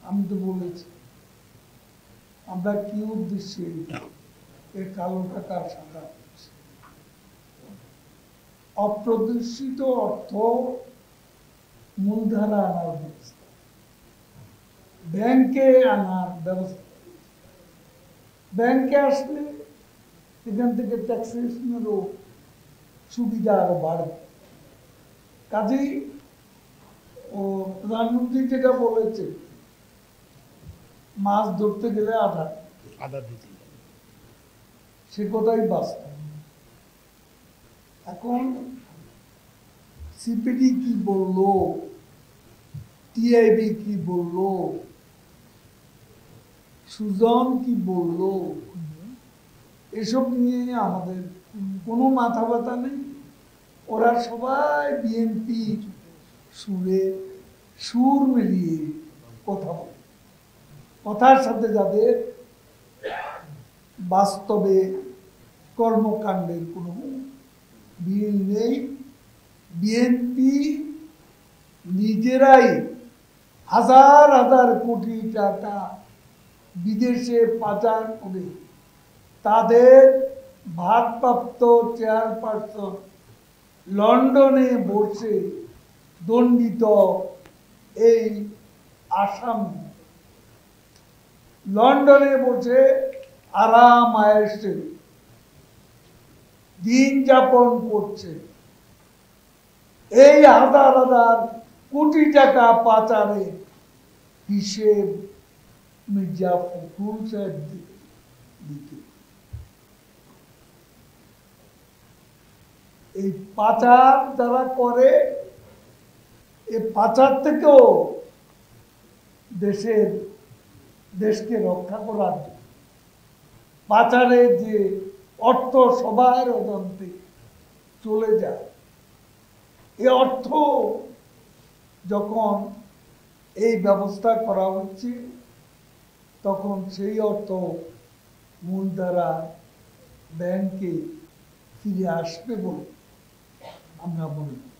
আমি তো বলেছি আমরা কি উদ্দেশ্যে এই কালো টাকা সাদা করছি। অপ্রদর্শিত অর্থ মূলধারা আনার ব্যবস্থা, ব্যাংকে আনার ব্যবস্থা। ব্যাংকে আসলে এখান থেকে ট্যাক্সেশনেরও সুবিধা আরো বাড়বে। কাজেই ও প্রধানমন্ত্রী যেটা বলেছে, মাছ ধরতে গেলে আধা দিতে, সে কথাই বাস্তব। এখন সিপিডি কি বললো, টিআইবি কি বললো, সুজন কি বললো, এসব নিয়ে আমাদের কোনো মাথা ব্যথা নেই। ওরা সবাই বিএনপি সুরে সুর মিলিয়ে কথা বলে, কথার সাথে যাদের বাস্তবে কর্মকাণ্ডের কোনো মিল নেই। বিএনপি নিজেরাই হাজার হাজার কোটি টাকা বিদেশে পাচার করে তাদের ভারপ্রাপ্ত চেয়ারপারসন লন্ডনে বসে দণ্ডিত এই আসামি লন্ডনে বসে আরাম আয়েশে দিন যাপন করছে। এই হাজার হাজার কোটি টাকা পাচারে হিসেব মির্জা ফখরুল সাহেব দিকে। এই পাচার যারা করে, এই পাচার থেকেও দেশকে রক্ষা করার জন্য পাচারে যে অর্থ সবার অজান্তে চলে যায়, এই অর্থ যখন এই ব্যবস্থা করা হচ্ছে তখন সেই অর্থ মূলধারা ব্যাংকে ফিরে আসবে বলে আমরা মনে করি।